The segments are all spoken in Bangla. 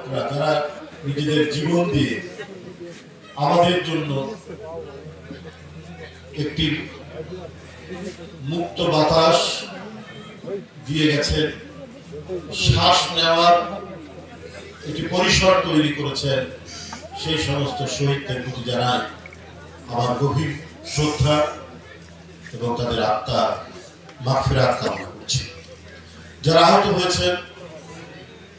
যুবকরা যারা নিজেদের জীবন দিয়ে আমাদের জন্য একটি মুক্ত বাতাস দিয়ে গেছেন, শ্বাস নেওয়ার একটি পরিসর তৈরি করেছেন, সেই সমস্ত শহীদদের প্রতি জানাই আমার গভীর শ্রদ্ধা এবং তাদের আত্মা মাগফিরাত কামনা করছি। যারা আহত হয়েছেন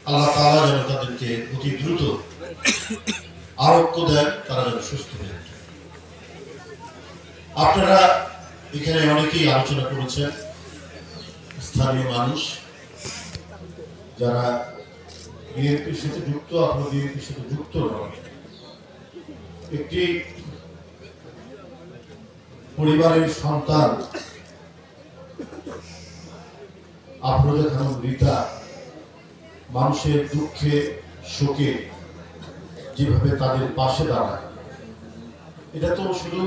আল্লাহ তাআলা যেন তাদেরকে অতি দ্রুত আরোগ্য দেন, তারা যেন সুস্থ হয়ে ওঠে। আপনারা এখানে অনেকেই আলোচনা করেছেন, স্থানীয় মানুষ যারা বিএনপির সাথে যুক্ত, আপনারা বিএনপির সাথে যুক্ত নন। একটি পরিবারের সন্তান আফরোজা খানম রীতা মানুষের দুঃখে শোকে যেভাবে তাদের পাশে দাঁড়ায়, এটা তো শুধু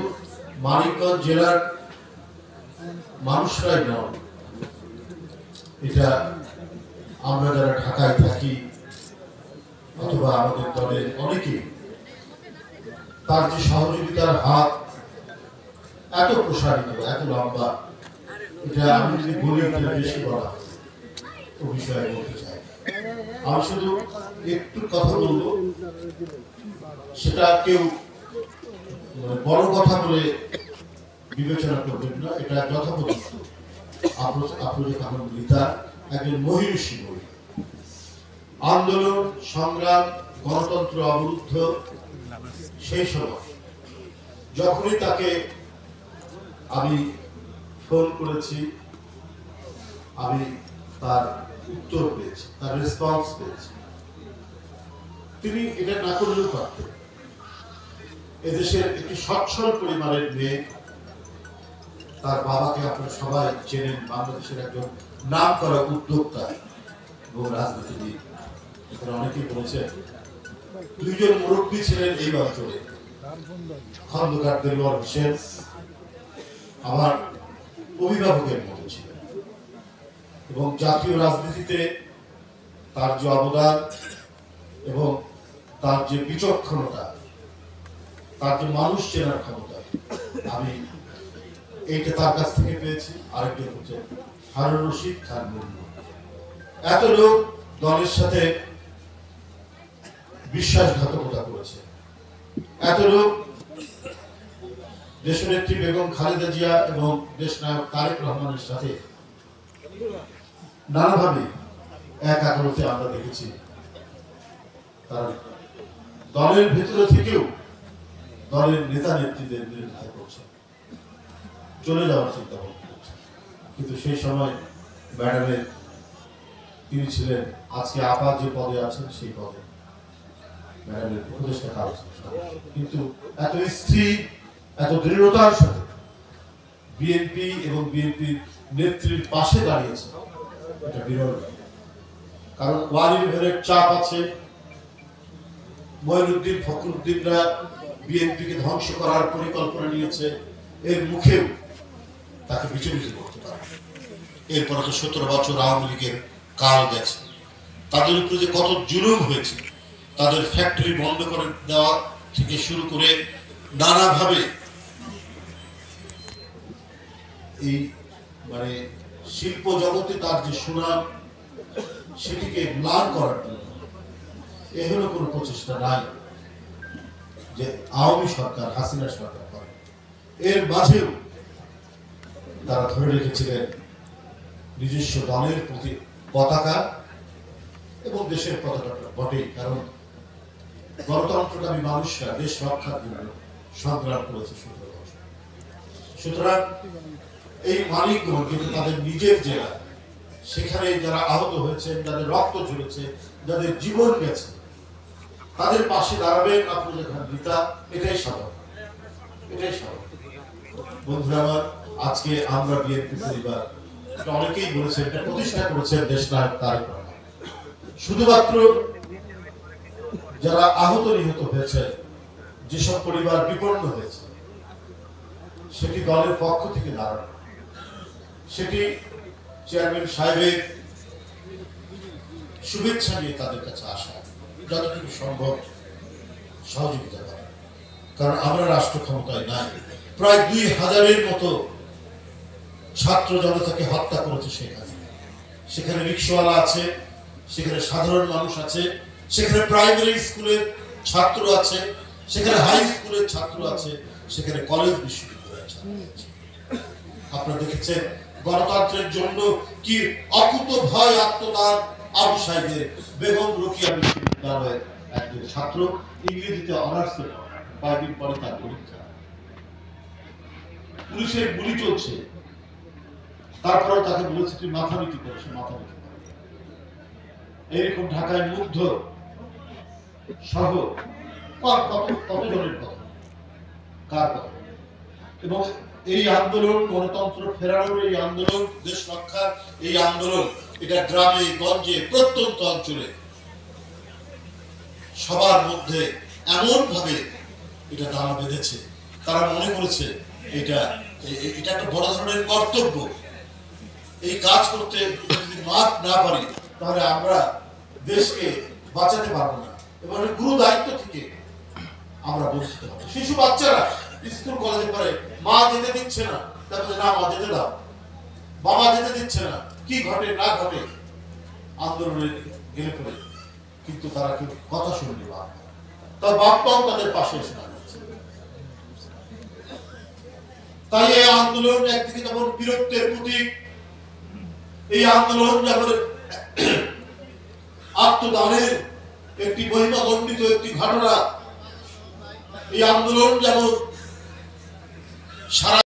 মানিকগঞ্জ জেলার মানুষরাই নয়, এটা আমরা যারা ঢাকায় থাকি অথবা আমাদের দলের অনেকে, তার যে সহযোগিতার হাত এত প্রসারিত, এত লম্বা, এটা আমি যদি বলি বেশি বলা ও বিষয়ে বলতে চাই। আমি শুধু একটু কথা বলবো, সেটা কেউ বড় কথা বলে বিবেচনা করবেন না, এটা যথাযথ। আফরোজা খানম রীতা একজন মহিষী বই, আন্দোলন সংগ্রাম গণতন্ত্র অবরুদ্ধ, সেই সময় যখনই তাকে আমি ফোন করেছি, আমি তার উত্তর পেয়েছি, তার রেসপন্স পেয়েছি। তিনি এটা না করলেও পারতেন। এদেশের একটি সচ্ছল পরিবারের মেয়ে, তার বাবাকে আপনারা সবাই চেনেন, বাংলাদেশের একজন নাম করা উদ্যোক্তা এবং রাজনীতিবিদ। এখানে অনেকেই বলেছেন দুইজন মুরব্বী ছিলেন এই অঞ্চলে, খন্দকার দেলোয়ার হোসেন আমার অভিভাবকের মতো ছিলেন, এবং জাতীয় রাজনীতিতে তার যে অবদান এবং তার যে বিচক্ষণতা, তার যে মানুষ চেনার ক্ষমতা, আমি এইটা তার কাছ থেকে পেয়েছি। আরেকজন হচ্ছে হারুন রশিদ খান মুন্নু। এত লোক দলের সাথে বিশ্বাসঘাতকতা করেছে, এত লোক দেশনেত্রী বেগম খালেদা জিয়া এবং দেশনায়ক তারেক রহমানের সাথে নানাভাবে এক আদালতে আমরা দেখেছি। তার দলের ভেতরে থেকেও দলের নেতা নেত্রীদের বিরোধিতা করছে, চলে যাওয়ার চিন্তা ভাবনা করছে। কিন্তু সেই সময় ম্যাডামের, তিনি ছিলেন আজকে আপা যে পদে আছেন সেই পদে, ম্যাডামের উপদেষ্টা কাউন্সিল। কিন্তু এত স্থির, এত দৃঢ়তার সাথে বিএনপি এবং বিএনপির নেত্রীর পাশে দাঁড়িয়েছে, এটা বিরল। কারণ ওয়ালির চাপ আছে, মঈনুদ্দিন ফখরুদ্দিনরা বিএনপিকে ধ্বংস করার পরিকল্পনা নিয়েছে, এর মুখেও তাকে বিচলিত করতে পারে। এরপরে তো 17 বছর আওয়ামী লীগের কাল গেছে, তাদের উপরে যে কত জুলুম হয়েছে, তাদের ফ্যাক্টরি বন্ধ করে দেওয়া থেকে শুরু করে নানাভাবে এই শিল্প জগতে তার যে সুনাম, সেটিকে ম্লান করার জন্য এ হলো কোনো প্রচেষ্টা নাই যে আওয়ামী সরকার, হাসিনা সরকার করে। এর মাঝেও তারা ধরে রেখেছিলেন নিজস্ব দলের প্রতি পতাকা এবং দেশের পতাকাটা বটেই, কারণ গণতন্ত্রকামী মানুষরা দেশ রক্ষার জন্য সংগ্রাম করেছে 17 বছর। সুতরাং এই মালিকগণ কিন্তু তাদের নিজের জেলা, সেখানে যারা আহত হয়েছেন, যাদের রক্ত ঝরেছে, যাদের জীবন গেছে, তাদের পাশে দাঁড়াবেন আফরোজা খান রীতা, এটাই স্বাভাবিক, এটাই স্বাভাবিক। বন্ধুরা আমার, আজকে আমরা বিএনপি পরিবার, অনেকেই বলেছেন এটা প্রতিষ্ঠা করেছেন দেশনায়ক তারেক রহমান। শুধুমাত্র যারা আহত নিহত হয়েছে, যেসব পরিবার বিপন্ন হয়েছে, সেটি দলের পক্ষ থেকে দাঁড়ানো, সেটি চেয়ারম্যান সাহেবের শুভেচ্ছা নিয়ে তাদের কাছে আসা, যতটুকু সম্ভব সহযোগিতা করা, কারণ আমরা রাষ্ট্র ক্ষমতায় নাই। প্রায় 2000-এর মতো ছাত্র জনতাকে হত্যা করেছে সেখানে রিক্সাওয়ালা আছে, সেখানে সাধারণ মানুষ আছে, সেখানে প্রাইমারি স্কুলের ছাত্র আছে, সেখানে হাই স্কুলের ছাত্র আছে, সেখানে কলেজ বিশ্ববিদ্যালয়ের ছাত্র আছে। আপনারা দেখেছেন গণতন্ত্রের জন্য কি অকুত ভয় আত্মদান আবু সাইদের। বেগম রোকেয়া বিশ্ববিদ্যালয়ের একজন ছাত্র, ইংরেজিতে অনার্স, কয়েকদিন পরে তার পরীক্ষা, পুলিশের গুলি চলছে, তারপরেও তাকে বলেছে তুই মাথা নীতি করে, সে মাথা নীতি করে। এইরকম ঢাকায় মুগ্ধ সহ কতজনের কথা, কার কথা। এবং এই আন্দোলন, গণতন্ত্র ফেরানোর এই আন্দোলন, দেশ রক্ষার এই আন্দোলন, এটা গ্রামে গঞ্জে প্রত্যন্ত অঞ্চলে সবার মধ্যে এমন ভাবে এটা দানা বেঁধেছে, তারা মনে করেছে এটা একটা বড় ধরনের কর্তব্য। এই কাজ করতে যদি মাঠ না পারি তাহলে আমরা দেশকে বাঁচাতে পারবো না, এবং গুরু দায়িত্ব থেকে আমরা বঞ্চিত হবো। শিশু বাচ্চারা স্কুল কলেজে পড়ে, মা যেতে দিচ্ছে না, তারপরে না মা যেতে দাও, বাবা যেতে দিচ্ছে না, কি ঘটে না ঘটে আন্দোলনে গেলে পড়ে, কিন্তু তারা কেউ কথা শুনবে না, তার বাপ্পাও তাদের পাশে এসে দাঁড়াচ্ছে। তাই এই আন্দোলন একদিকে যেমন বীরত্বের প্রতীক, এই আন্দোলন যেমন আত্মদানের একটি মহিমামণ্ডিত একটি ঘটনা, এই আন্দোলন যেমন সারা